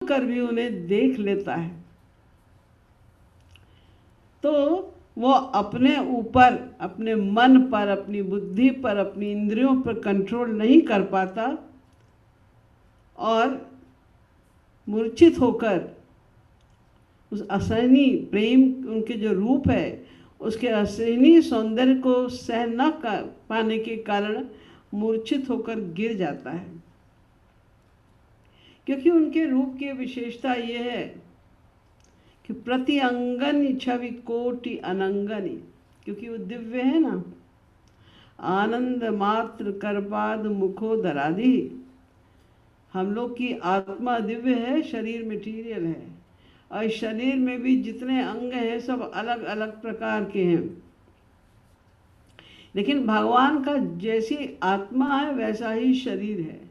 कर भी उन्हें देख लेता है, तो वो अपने ऊपर, अपने मन पर, अपनी बुद्धि पर, अपनी इंद्रियों पर कंट्रोल नहीं कर पाता और मूर्छित होकर उस असहनीय प्रेम, उनके जो रूप है उसके असहनीय सौंदर्य को सहन न कर पाने के कारण मूर्छित होकर गिर जाता है। क्योंकि उनके रूप की विशेषता ये है कि प्रति अंगन छवि कोटि अनंगनी, क्योंकि वो दिव्य है ना। आनंद मात्र करपाद मुखोदरादि, हम लोग की आत्मा दिव्य है, शरीर मटीरियल है, और शरीर में भी जितने अंग हैं सब अलग अलग प्रकार के हैं। लेकिन भगवान का जैसी आत्मा है वैसा ही शरीर है।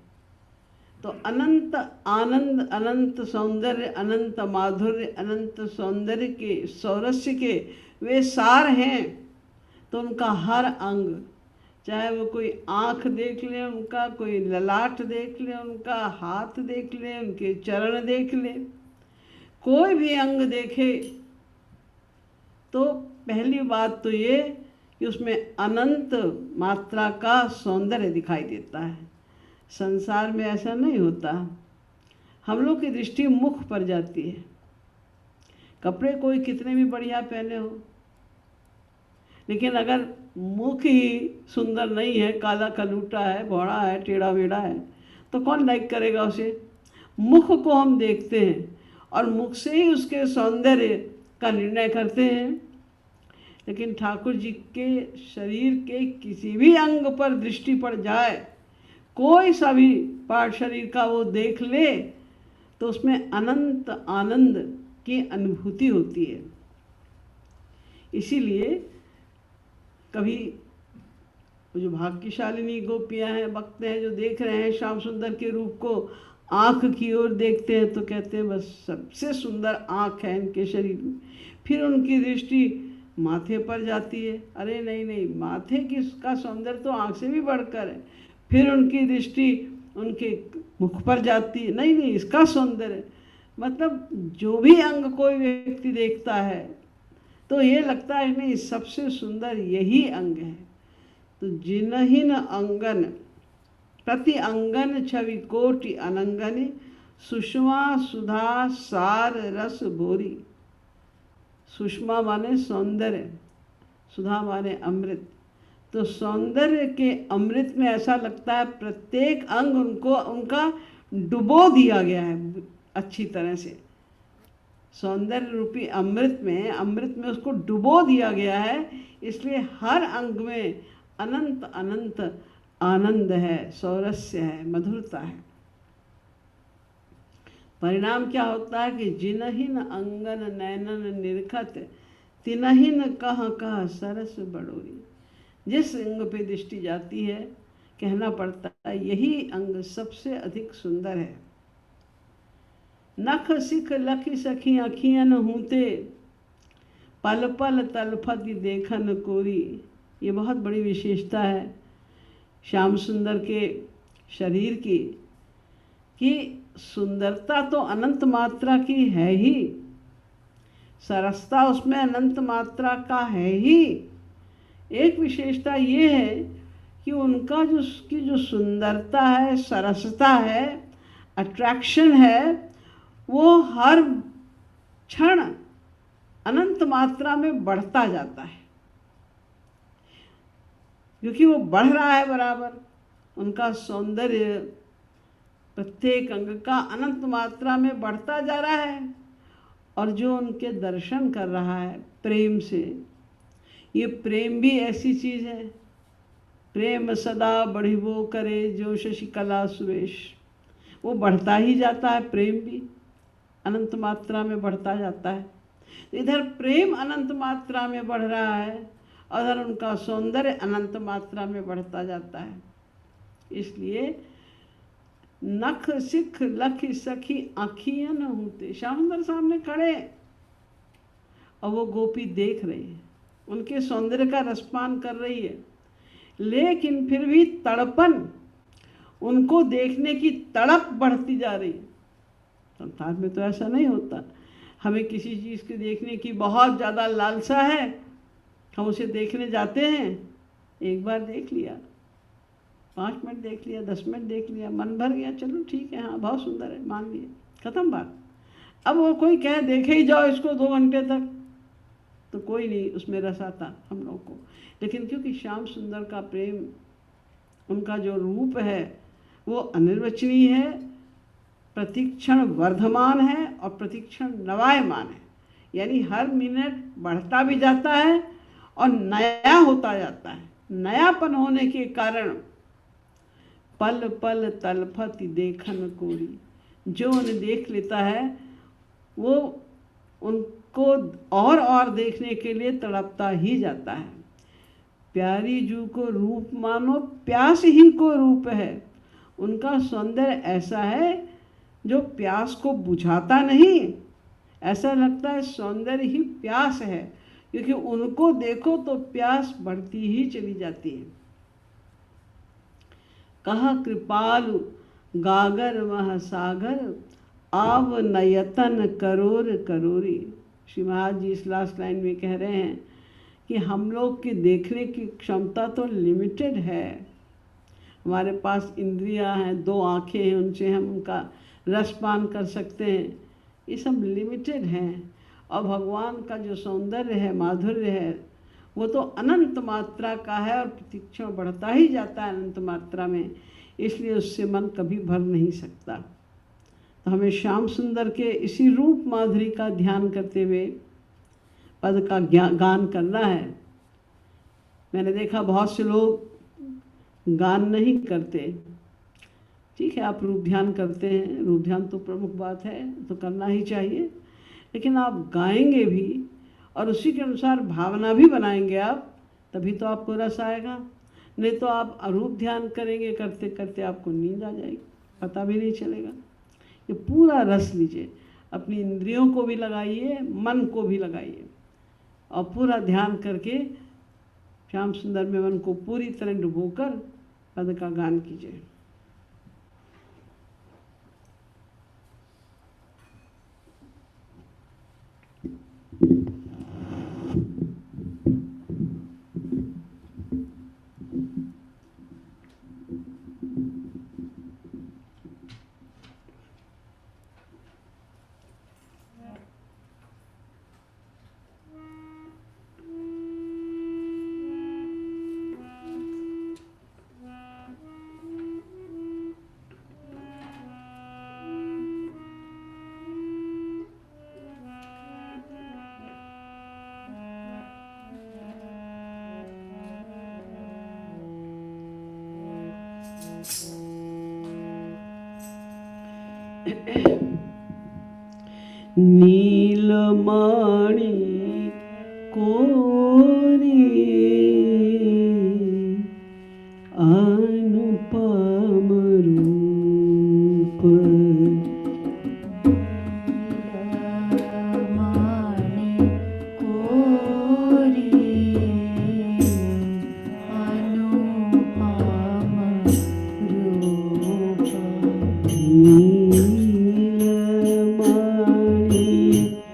तो अनंत आनंद, अनंत सौंदर्य, अनंत माधुर्य, अनंत सौंदर्य के, सौरस्य के वे सार हैं। तो उनका हर अंग, चाहे वो कोई आँख देख ले उनका, कोई ललाट देख ले उनका, हाथ देख ले, उनके चरण देख ले, कोई भी अंग देखे तो पहली बात तो ये कि उसमें अनंत मात्रा का सौंदर्य दिखाई देता है। संसार में ऐसा नहीं होता। हम लोग की दृष्टि मुख पर जाती है। कपड़े कोई कितने भी बढ़िया पहने हो, लेकिन अगर मुख ही सुंदर नहीं है, काला कलूटा है, भौड़ा है, टेढ़ा मेढ़ा है, तो कौन लाइक करेगा उसे। मुख को हम देखते हैं और मुख से ही उसके सौंदर्य का निर्णय करते हैं। लेकिन ठाकुर जी के शरीर के किसी भी अंग पर दृष्टि पड़ जाए, कोई सा भी पार्ट शरीर का वो देख ले, तो उसमें अनंत आनंद की अनुभूति होती है। इसीलिए कभी जो भाग्यशालिनी गोपियां हैं, भक्त हैं, जो देख रहे हैं श्याम सुंदर के रूप को, आँख की ओर देखते हैं तो कहते हैं बस सबसे सुंदर आँख है इनके शरीर में। फिर उनकी दृष्टि माथे पर जाती है, अरे नहीं नहीं, माथे की का सौंदर्य तो आँख से भी बढ़कर है। फिर उनकी दृष्टि उनके मुख पर जाती है, नहीं नहीं, इसका सौंदर्य, मतलब जो भी अंग कोई व्यक्ति देखता है तो ये लगता है नहीं, सबसे सुंदर यही अंग है। तो जिनहिन अंगन प्रति अंगन छवि कोटि अनंगनि, सुषमा सुधा सार रस भोरी। सुषमा माने सौंदर्य, सुधा माने अमृत। तो सौंदर्य के अमृत में ऐसा लगता है प्रत्येक अंग उनको, उनका डुबो दिया गया है अच्छी तरह से। सौंदर्य रूपी अमृत में उसको डुबो दिया गया है, इसलिए हर अंग में अनंत अनंत आनंद है, सौरस्य है, मधुरता है। परिणाम क्या होता है कि जिनहिन अंगन नैनन निरखत, तिनहिन कह कह सरस बड़ोरी। जिस अंग पे दृष्टि जाती है, कहना पड़ता है यही अंग सबसे अधिक सुंदर है। नख सिख लखी सखी अखियन हूते, पल पल तलफत देखन कोरी। ये बहुत बड़ी विशेषता है श्याम सुंदर के शरीर की, कि सुंदरता तो अनंत मात्रा की है ही, सरसता उसमें अनंत मात्रा का है ही। एक विशेषता ये है कि उनका जो उसकी जो सुंदरता है, सरसता है, अट्रैक्शन है, वो हर क्षण अनंत मात्रा में बढ़ता जाता है, क्योंकि वो बढ़ रहा है बराबर। उनका सौंदर्य प्रत्येक अंग का अनंत मात्रा में बढ़ता जा रहा है। और जो उनके दर्शन कर रहा है प्रेम से, ये प्रेम भी ऐसी चीज़ है, प्रेम सदा बढ़िबो करे जो शशिकला सुवेश। वो बढ़ता ही जाता है, प्रेम भी अनंत मात्रा में बढ़ता जाता है। इधर प्रेम अनंत मात्रा में बढ़ रहा है, उधर उनका सौंदर्य अनंत मात्रा में बढ़ता जाता है। इसलिए नख सिख लखी सखी आँखियन होते, श्याम सुंदर सामने खड़े और वो गोपी देख रही है, उनके सौंदर्य का रसपान कर रही है, लेकिन फिर भी तड़पन, उनको देखने की तड़प बढ़ती जा रही है। संसार में तो ऐसा नहीं होता। हमें किसी चीज़ के देखने की बहुत ज़्यादा लालसा है, हम उसे देखने जाते हैं, एक बार देख लिया, 5 मिनट देख लिया, 10 मिनट देख लिया, मन भर गया, चलो ठीक है, हाँ बहुत सुंदर है, मान लिए, खत्म बात। अब वो कोई कहे देखे ही जाओ इसको 2 घंटे तक, तो कोई नहीं उसमें रस आता हम लोग को। लेकिन क्योंकि श्याम सुंदर का प्रेम, उनका जो रूप है वो अनिर्वचनीय है, प्रतिक्षण वर्धमान है और प्रतिक्षण नवायमान है, यानी हर मिनट बढ़ता भी जाता है और नया होता जाता है। नयापन होने के कारण पल पल तलफत देखन कोरी, जो उन्हें देख लेता है वो उनको और देखने के लिए तड़पता ही जाता है। प्यारी जू को रूप मानो प्यास ही को रूप है, उनका सौंदर्य ऐसा है जो प्यास को बुझाता नहीं, ऐसा लगता है सौंदर्य ही प्यास है, क्योंकि उनको देखो तो प्यास बढ़ती ही चली जाती है। कहा कृपालु गागर वह सागर, आव नयतन करोर करोरी। श्री महाराज जी इस लास्ट लाइन में कह रहे हैं कि हम लोग की देखने की क्षमता तो लिमिटेड है, हमारे पास इंद्रियां हैं, 2 आँखें हैं, उनसे हम उनका रसपान कर सकते हैं, ये सब लिमिटेड हैं। और भगवान का जो सौंदर्य है, माधुर्य है, वो तो अनंत मात्रा का है और प्रतिक्षण बढ़ता ही जाता है अनंत मात्रा में, इसलिए उससे मन कभी भर नहीं सकता। तो हमें श्याम सुंदर के इसी रूप माधुरी का ध्यान करते हुए पद का गान करना है। मैंने देखा बहुत से लोग गान नहीं करते, ठीक है, आप रूप ध्यान करते हैं, रूप ध्यान तो प्रमुख बात है, तो करना ही चाहिए, लेकिन आप गाएंगे भी और उसी के अनुसार भावना भी बनाएंगे आप, तभी तो आपको रस आएगा। नहीं तो आप रूप ध्यान करेंगे, करते करते आपको नींद आ जाएगी, पता भी नहीं चलेगा। ये पूरा रस लीजिए, अपनी इंद्रियों को भी लगाइए, मन को भी लगाइए और पूरा ध्यान करके श्याम सुंदर में मन को पूरी तरह डुबोकर पद का गान कीजिए। नीलमणि कोरी अनुपम रूप, नीलमणि कोरी अनुपम रूप,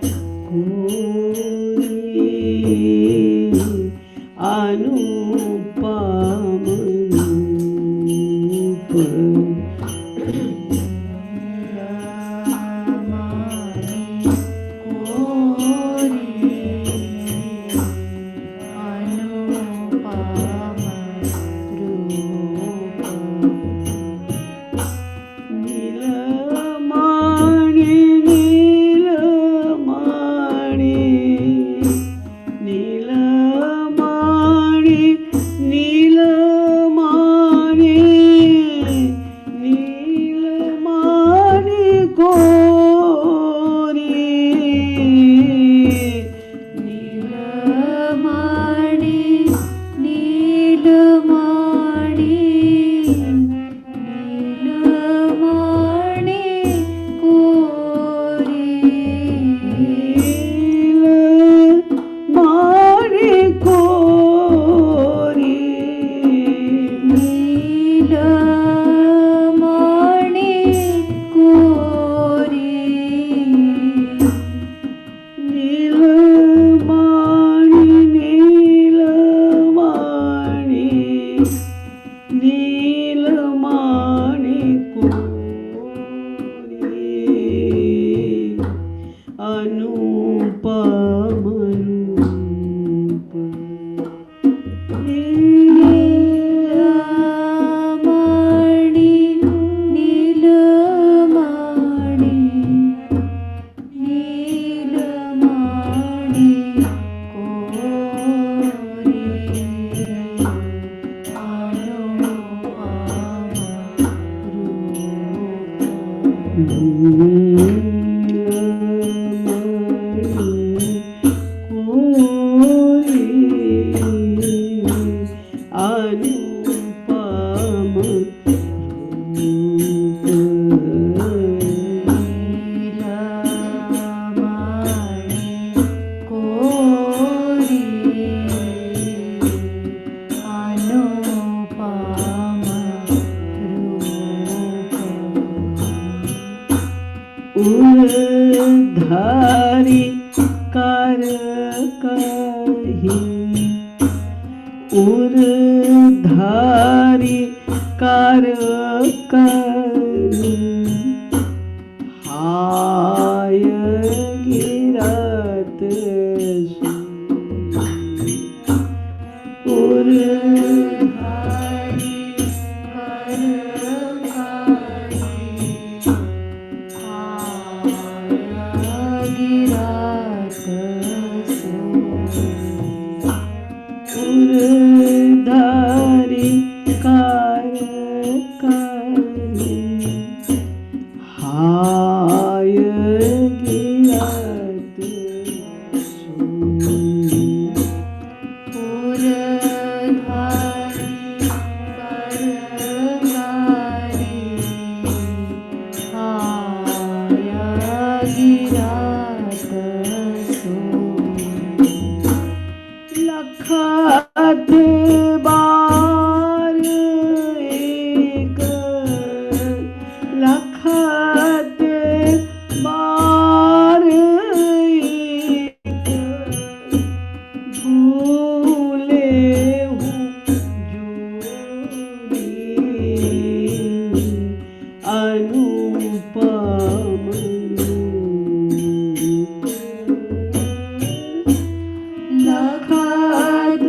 उरधारी कार काही, उरधारी कार काही, हाय गिरात उरधारी कार काही, हाय गिरात उरधारी कार काही, हाय गिरात उरधारी कार काही, हाय गिरात लखात बार एक, लखात बार एक, भूले हूँ जोड़ी अनुपम लखात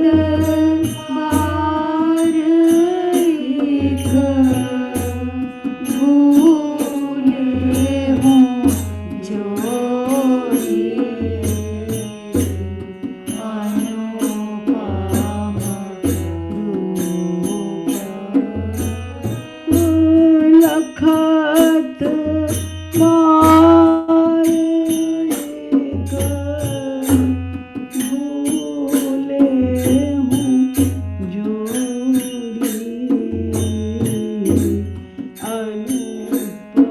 बार एक, भूले हूँ जोड़ी अनुपम रूप लखात बार एक, भूले हूँ जोड़ी अनुपम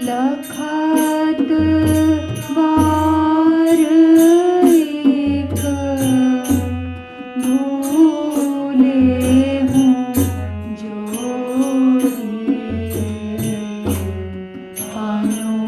लखात बार एक, भूले हूँ जोड़ी अनुपम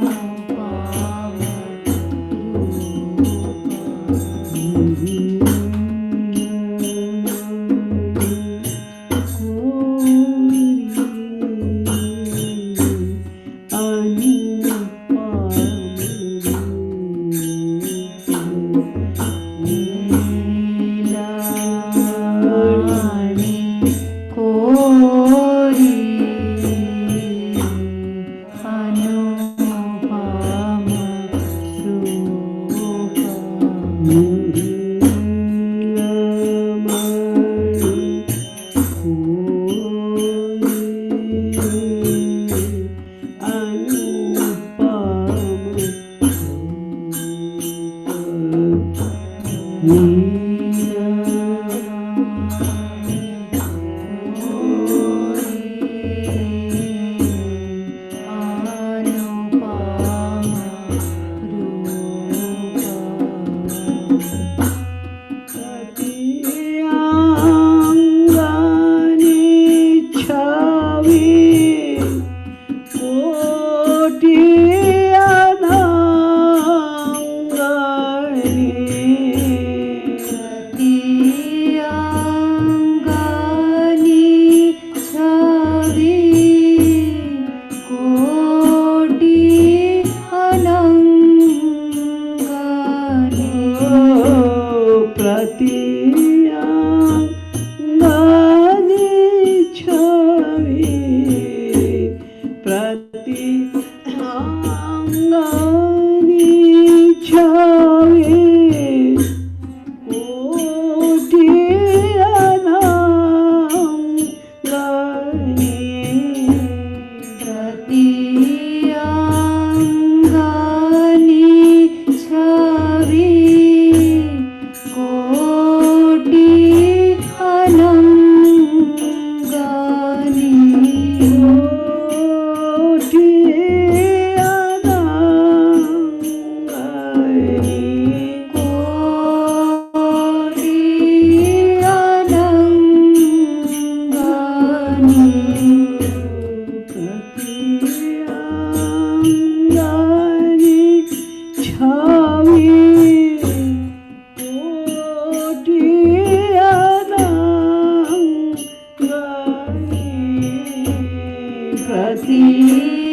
प्रतियांगनी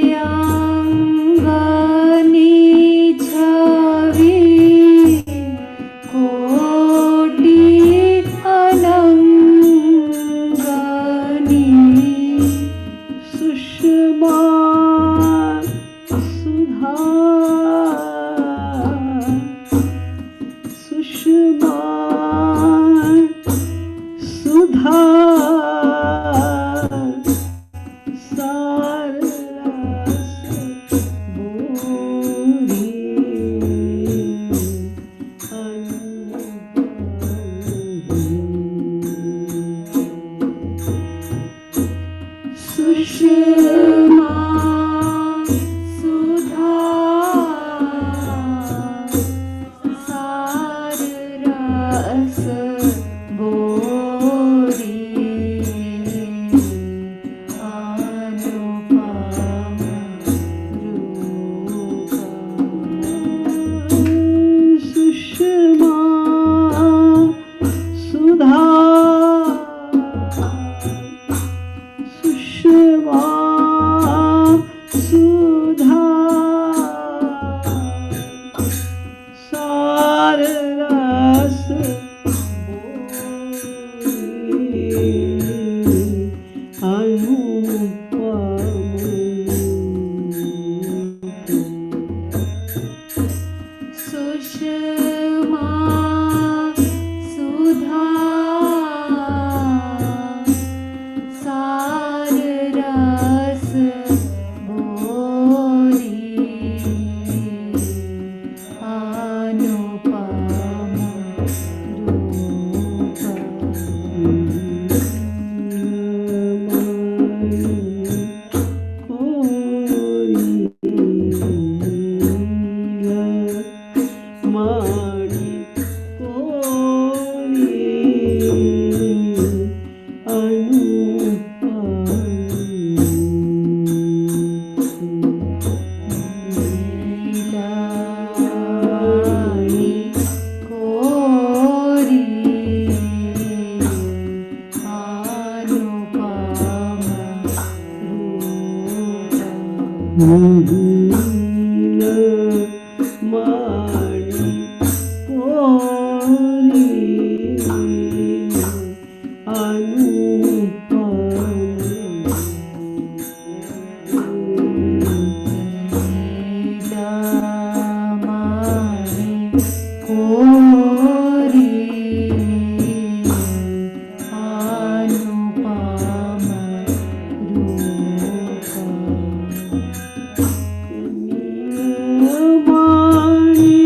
छवि कोटि अनंगनी सुषमा सुधा सुषमा सुधा सुषमा सुधा सार रस बोरी अनुपम रूप सुषमा सुधा सुषमा सुधा सार रस सुषमा सुधा सार रस बोरी अनुपम माणी कोणी लीलाणी कोरी अनुपम माणी कोणी लीलामणि कोरी अनुपम रूप माणी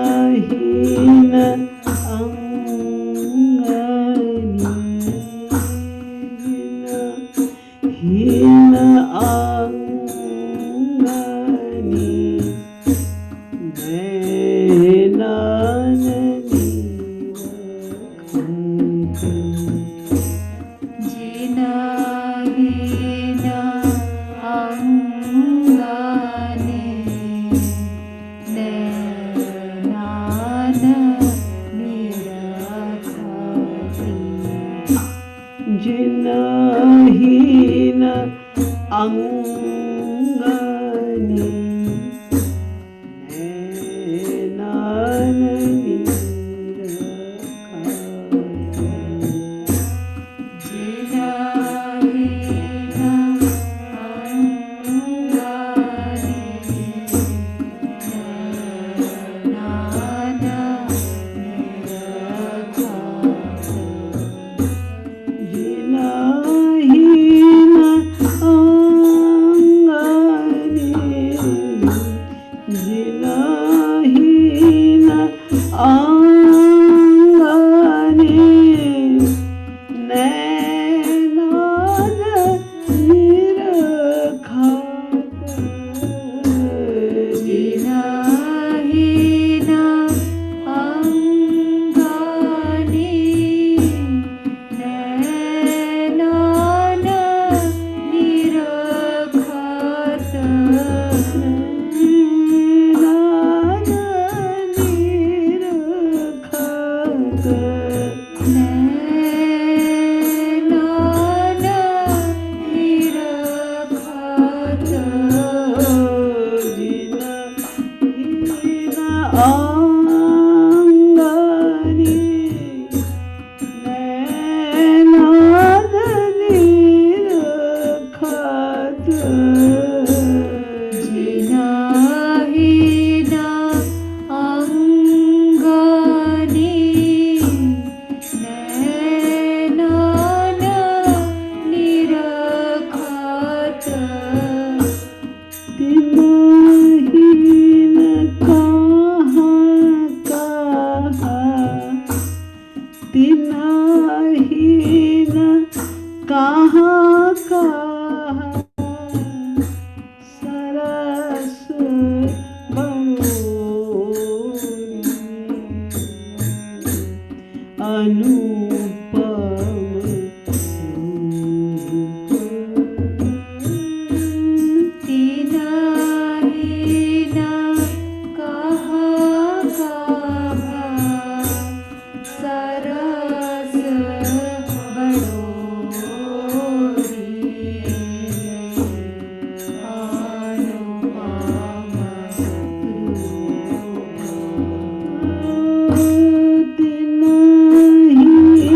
जिनहीन अंगनी हीन अंगनी नैनाननी जिनहीन अंगनी जिनहीन अंगनी नैनाननी जिनहीन अंगनी नैनान निरखात जिनहीन अंगनी नैनान निरखात तिनहीन कहाँ कहाँ सरस बड़ोरी अनुपम तिनहीन कहाँ कहाँ सरस तिनहीन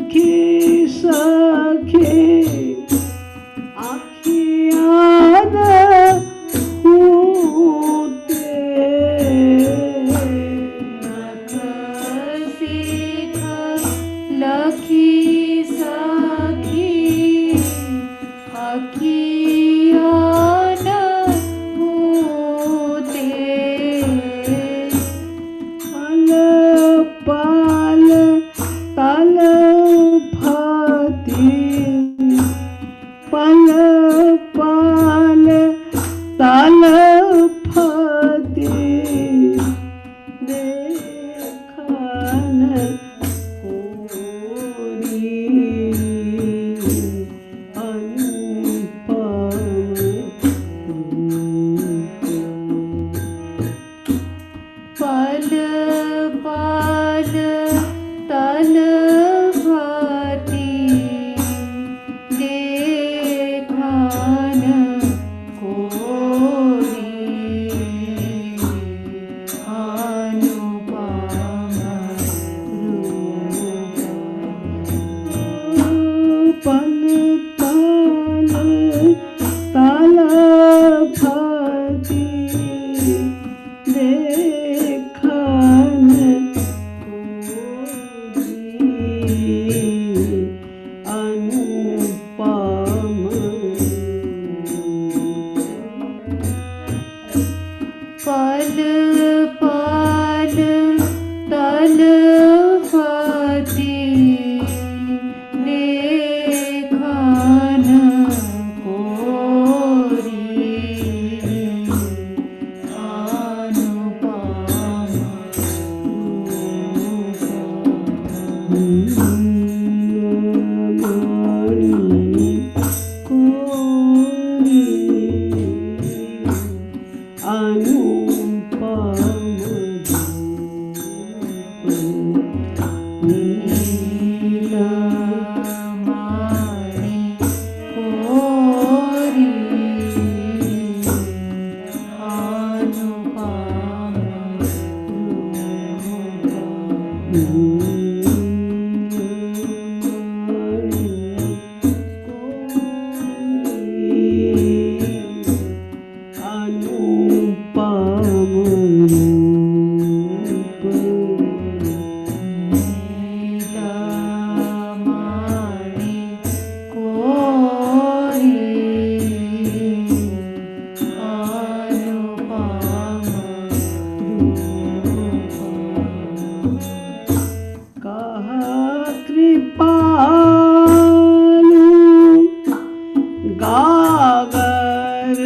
सखी सखी आखियाँ न होते सीख लखी सखी अखियाँ न होते पल पाल तल भाती पल पाल तल भाती देखन कोरी अनुपम पल पाल तल भाती देखन कोरी अनुपम पल पाल तल भाती देखन कोरी अनुपम पल पाल तल भाती देखन कोरी अनुपम मणि कोरी अनुपम नीलमणि कोरी गागर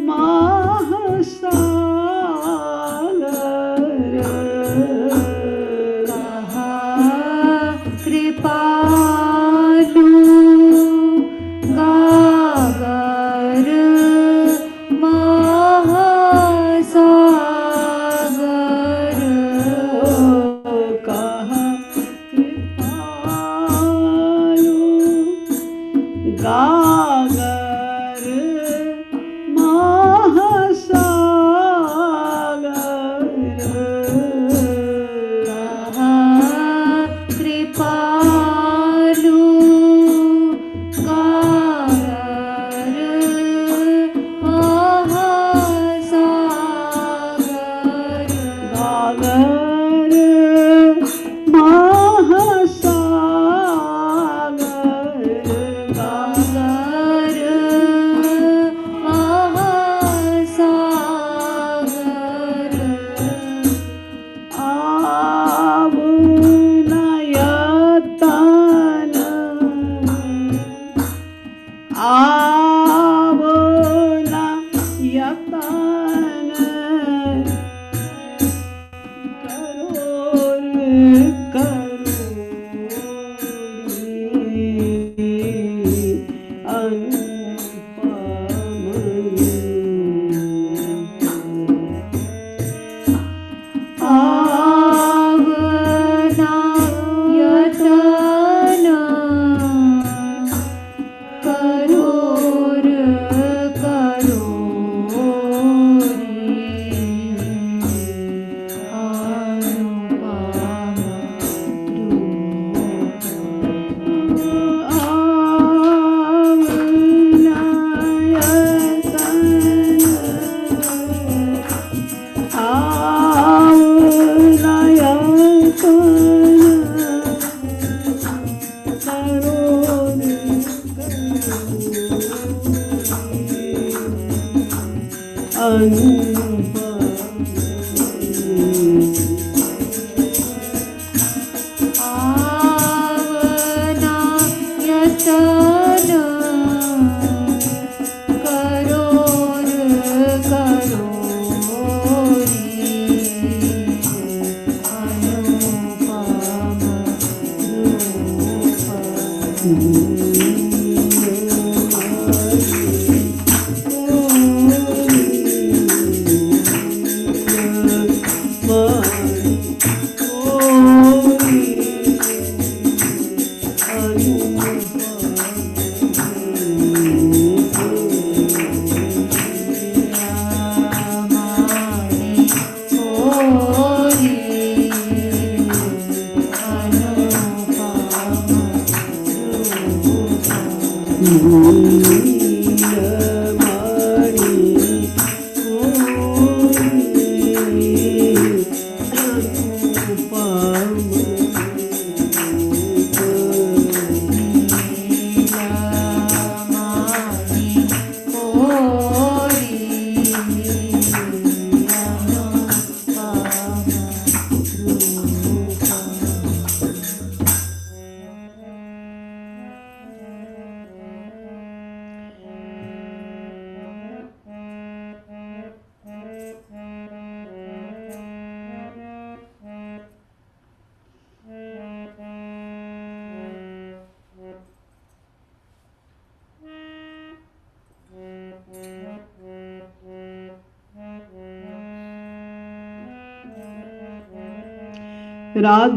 महासागर कहा कृपालु गागर महासागर कहा कृपालु गागर महासागर कृपा आवना यतन करोर करोरी अनुपम राधे।